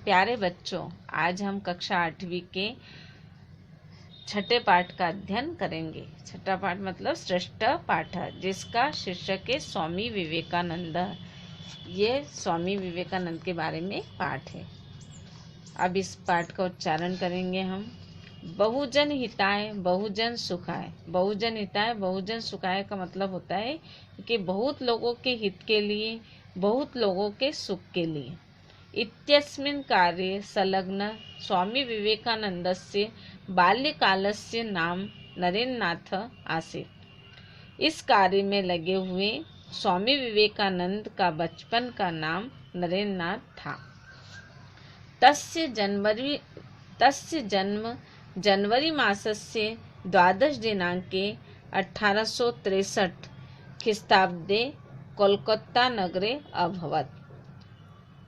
प्यारे बच्चों, आज हम कक्षा 8वीं के छठे पाठ का अध्ययन करेंगे। छठा पाठ मतलब श्रेष्ठ पाठ, जिसका शीर्षक है स्वामी विवेकानंद। ये स्वामी विवेकानंद के बारे में पाठ है। अब इस पाठ का उच्चारण करेंगे हम। बहुजन हिताय बहुजन सुखाय। बहुजन हिताय बहुजन सुखाय का मतलब होता है कि बहुत लोगों के हित के लिए, बहुत लोगों के सुख के लिए। इत्यस्मिन् कार्ये संलग्न स्वामी विवेकानन्दस्य बाल्यकालस्य नाम नरेन्द्रनाथ आसीत्। इस कार्य में लगे हुए स्वामी विवेकानंद का बचपन का नाम नरेन्द्रनाथ था। तस्य जन्म जनवरी मासस्य 12 दिनाङ्के 1863 ख्रीस्ताब्दे कोलकाता नगरे अभवत्।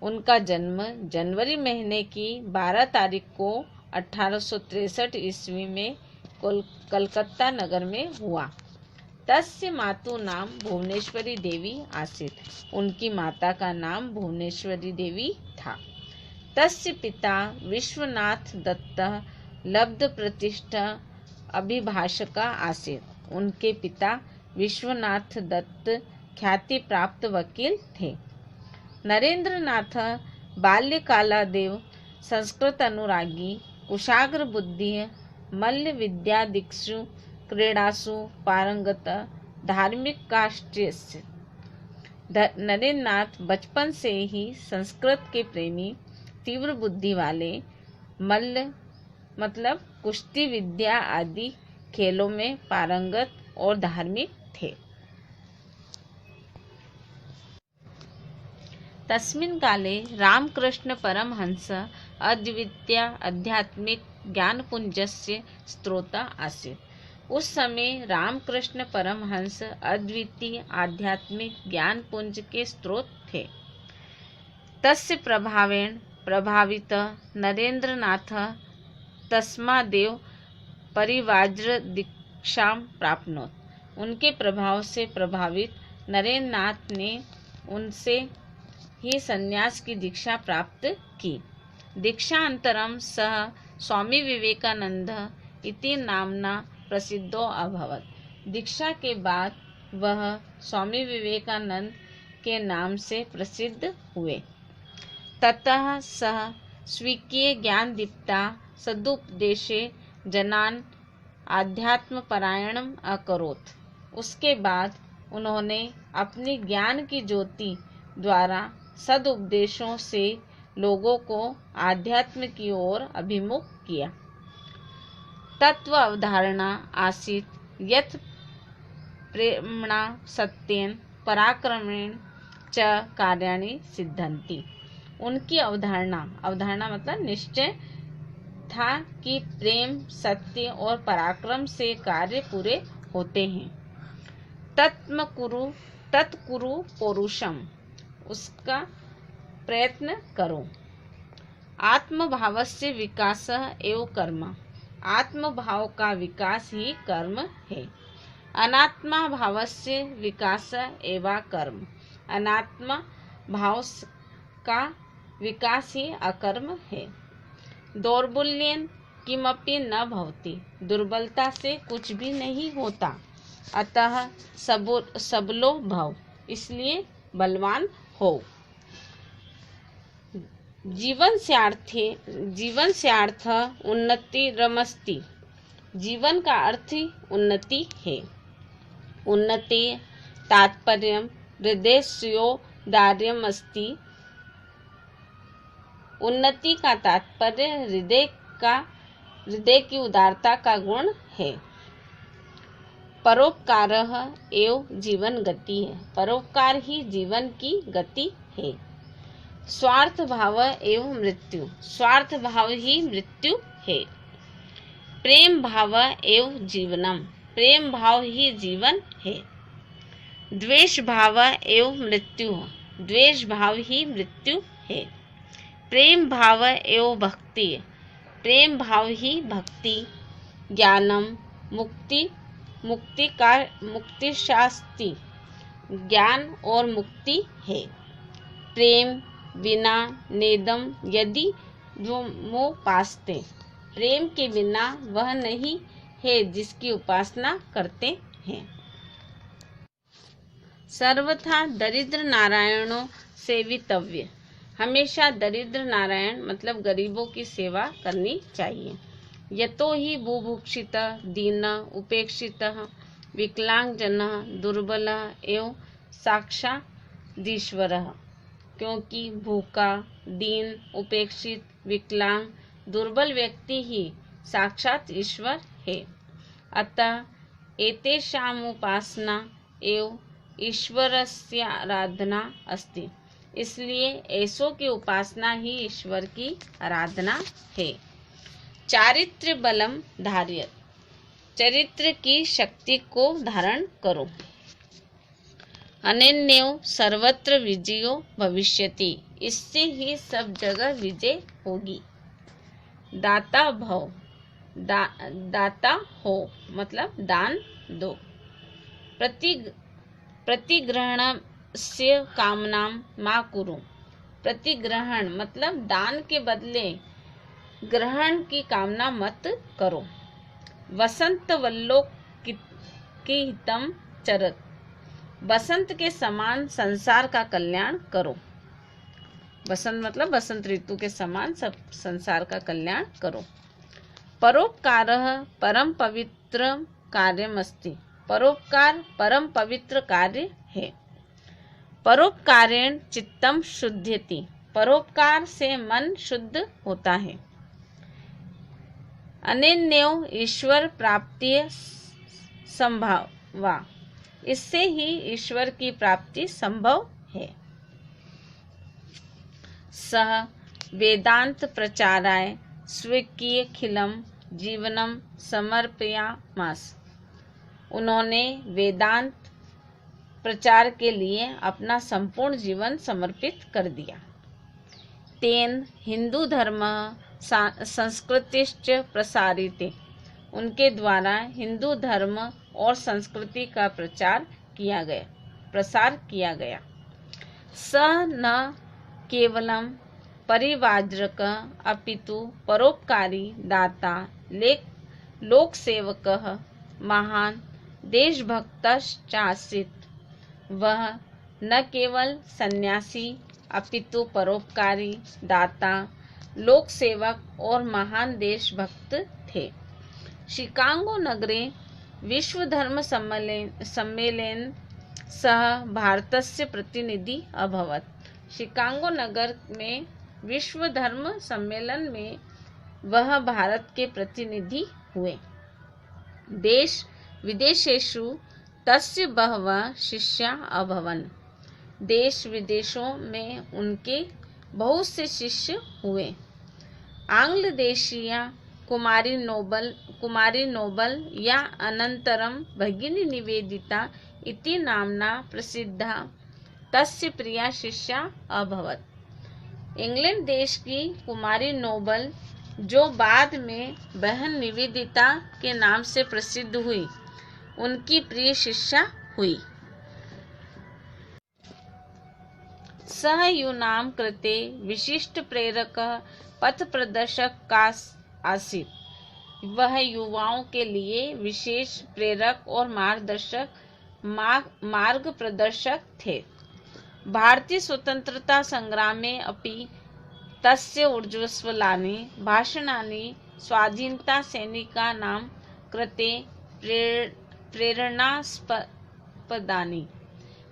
उनका जन्म जनवरी महीने की 12 तारीख को 1863 ईस्वी में कलकत्ता नगर में हुआ। तस्य मातु नाम भुवनेश्वरी देवी आसीत्। उनकी माता का नाम भुवनेश्वरी देवी था। तस्य पिता विश्वनाथ दत्त लब्ध प्रतिष्ठा अभिभाषका आसीत्। उनके पिता विश्वनाथ दत्त ख्याति प्राप्त वकील थे। नरेन्द्रनाथ बाल्यकालादेव संस्कृत अनुरागी, कुशाग्र बुद्धि, मल्ल विद्यादिषु क्रीडासु पारंगत, धार्मिक काष्ठस्य। नरेन्द्रनाथ बचपन से ही संस्कृत के प्रेमी, तीव्र बुद्धि वाले, मल्ल मतलब कुश्ती विद्या आदि खेलों में पारंगत और धार्मिक थे। तस्मिन् काले रामकृष्ण परमहंस अद्वितीय आध्यात्मिक ज्ञानपुंजस्य स्रोता आसीत्। उस समय रामकृष्ण परमहंस अद्वितीय आध्यात्मिक ज्ञानपुंज के स्रोत थे। तस्य प्रभावेण प्रभावित नरेन्द्रनाथ तस्मादेव परिव्राजक दीक्षां प्राप्नोत्। उनके प्रभाव से प्रभावित नरेन्द्रनाथ ने उनसे ही संन्यास की दीक्षा प्राप्त की। दीक्षांतरम सह स्वामी विवेकानंद इति नामना प्रसिद्धो अभवत्। दीक्षा के बाद वह स्वामी विवेकानंद के नाम से प्रसिद्ध हुए। ततः सह स्वीकीय ज्ञानदीप्ता सदुपदेशे जनान् आध्यात्मपरायणम् अकरोत्। उसके बाद उन्होंने अपनी ज्ञान की ज्योति द्वारा सदुपदेशों से लोगों को आध्यात्म की ओर अभिमुख किया। तत्व अवधारणा आसीत् यत् प्रेम्णा सत्येन पराक्रमेण च कार्याणि सिद्धन्ति। उनकी अवधारणा मतलब निश्चय था कि प्रेम, सत्य और पराक्रम से कार्य पूरे होते हैं। तत्कुरु पौरुषम, उसका प्रयत्न करो। आत्मभावस्य विकासः एव कर्म, आत्मभाव का विकास ही कर्म है। अनात्मा भावस्य विकासः एव कर्म, अनात्मा भाव का विकास ही अकर्म है। दौर्बल्येन किमपि न भवति, दुर्बलता से कुछ भी नहीं होता। अतः सबलो भव, इसलिए बलवान हो। जीवन से अर्थ उन्नति रमस्ति, जीवन का अर्थ ही उन्नति है। उन्नति तात्पर्य हृदयस्योदार्यम् अस्ति। उन्नति का तात्पर्य हृदय की उदारता का गुण है। परोपकारः एव जीवन गति है, परोपकार ही जीवन की गति है। स्वार्थ भाव एव मृत्यु, स्वार्थ भाव ही मृत्यु है। प्रेम भाव एव जीवनम, प्रेम भाव ही जीवन है। द्वेष भाव एव मृत्यु, द्वेष भाव ही मृत्यु है। प्रेम भाव एव भक्ति, प्रेम भाव ही भक्ति। ज्ञानम मुक्ति शास्ति, ज्ञान और मुक्ति है। प्रेम विना नेदम, यदि जो मोपास्ते, प्रेम के बिना वह नहीं है जिसकी उपासना करते हैं। सर्वथा दरिद्र नारायणों सेवितव्य, हमेशा दरिद्र नारायण मतलब गरीबों की सेवा करनी चाहिए। यतो ही बुभुक्षितः दीनः उपेक्षितः विकलांगजनः दुर्बलः एवं साक्षादीश्वरः, क्योंकि भूखा, दीन, उपेक्षित, विकलांग, दुर्बल व्यक्ति ही साक्षात ईश्वर है। अतः एतेषाम् उपासना एवं ईश्वरस्य आराधना अस्ति, इसलिए ऐसों की उपासना ही ईश्वर की आराधना है। चारित्र बलम धार्यत, चरित्र की शक्ति को धारण करो। अनन्यो सर्वत्र विजयो भविष्यति, इससे ही सब जगह विजय होगी। दाता भव, दाता हो मतलब दान दो। प्रतिग्रहणस्य कामनां मा कुरु, प्रतिग्रहण मतलब दान के बदले ग्रहण की कामना मत करो। वसंत वल्लोकी हितम चरत, बसंत के समान संसार का कल्याण करो। बसंत मतलब बसंत ऋतु के समान सब संसार का कल्याण करो। परोपकारः परम पवित्र कार्यमस्ति, परोपकार परम पवित्र कार्य है। परोपकारेण चित्तम शुद्ध्यति, परोपकार से मन शुद्ध होता है। अनन्यो ईश्वर प्राप्ति संभवा, इससे ही ईश्वर की प्राप्ति संभव है। सह वेदांत प्रचाराय स्वीकीय खिलम जीवनम समर्पयामास, उन्होंने वेदांत प्रचार के लिए अपना संपूर्ण जीवन समर्पित कर दिया। तेन हिंदू धर्म संस्कृतिश्च प्रसारिते, उनके द्वारा हिंदू धर्म और संस्कृति का प्रसार किया गया। स न केवलम परिवाजक अपितु परोपकारी दाता लोक सेवकः महान देशभक्तश्चासीत्, वह न केवल सन्यासी अपितु परोपकारी दाता लोक सेवक और महान देशभक्त थे। शिकागो नगरे विश्व धर्म सम्मेलन सह भारतस्य प्रतिनिधि अभवत्, शिकागो नगर में विश्व धर्म सम्मेलन में वह भारत के प्रतिनिधि हुए। देश विदेशेषु तस्य बहवः शिष्या अभवन्, देश विदेशों में उनके बहुत से शिष्य हुए। आंग्ल देशीया कुमारी नोबल या अनंतरम भगिनी निवेदिता इति नामना प्रसिद्धा तस्य प्रिया शिष्या अभवत्। इंग्लैंड देश की कुमारी नोबल, जो बाद में बहन निवेदिता के नाम से प्रसिद्ध हुई, उनकी प्रिय शिष्या हुई। सह यूनां कृते विशिष्ट प्रेरक पथ प्रदर्शक का आसीत्, वह युवाओं के लिए विशेष प्रेरक और मार्ग प्रदर्शक थे। भारतीय स्वतंत्रता संग्रामे अपि तस्य ऊर्ज्वलानि भाषणानि स्वाधीनता सैनिकानां कृते प्रेरणास्पदानि,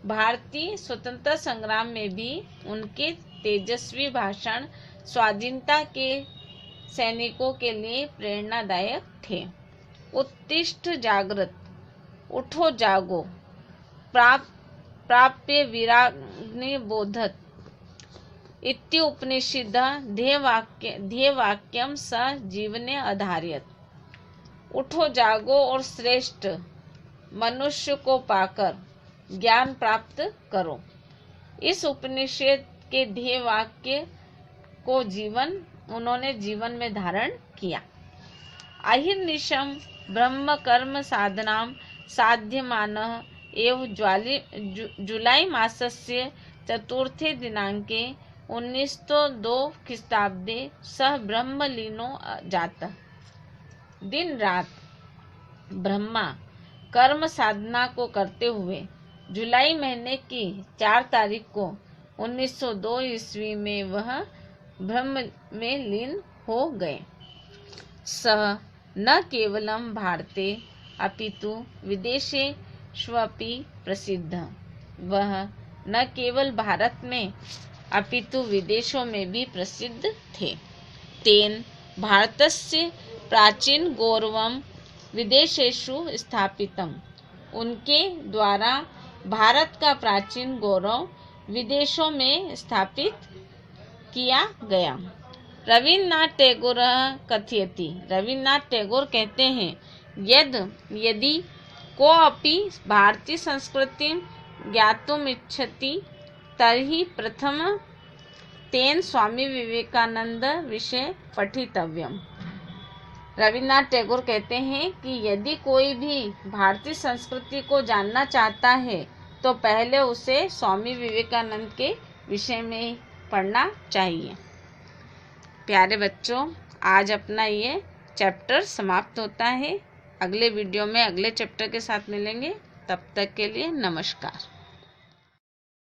भारतीय स्वतंत्रता संग्राम में भी उनके तेजस्वी भाषण स्वाधीनता के सैनिकों के लिए प्रेरणादायक थे। उत्तिष्ठ जागृत, उठो जागो, प्राप्य विराग्नि बोधत इत्युपनिषदः ध्येयवाक्यम स जीवने आधार्यत, उठो जागो और श्रेष्ठ मनुष्य को पाकर ज्ञान प्राप्त करो। इस उपनिषद के ध्येय वाक्य को उन्होंने जीवन में धारण किया। अहिर्निशम ब्रह्म कर्म साधनां साध्यमानः एव जुलाई मासस्य चतुर्थे दिनांके 1902 ख्रीस्ताब्दे सह ब्रह्मलीनो जातः। दिन रात ब्रह्मा कर्म साधना को करते हुए जुलाई महीने की 4 तारीख को 1902 ईस्वी में वह ब्रह्म में लीन हो गए। सः न केवलं भारते अपितु विदेशेष्वपि प्रसिद्धः। वह न केवल भारत में अपितु विदेशों में भी प्रसिद्ध थे। तेन भारतस्य प्राचीन गौरवं विदेशेषु स्थापितम्। उनके द्वारा भारत का प्राचीन गौरव विदेशों में स्थापित किया गया। रवीन्द्रनाथ टैगोर कथयति। रवीन्द्रनाथ टैगोर कहते हैं, यदि कोऽपि भारतीय संस्कृतिं ज्ञातुमिच्छति तर्हि प्रथमं तेन स्वामी विवेकानंद विषय पठितव्यम्। रवीन्द्रनाथ टैगोर कहते हैं कि यदि कोई भी भारतीय संस्कृति को जानना चाहता है तो पहले उसे स्वामी विवेकानंद के विषय में पढ़ना चाहिए। प्यारे बच्चों, आज अपना ये चैप्टर समाप्त होता है। अगले वीडियो में अगले चैप्टर के साथ मिलेंगे। तब तक के लिए नमस्कार।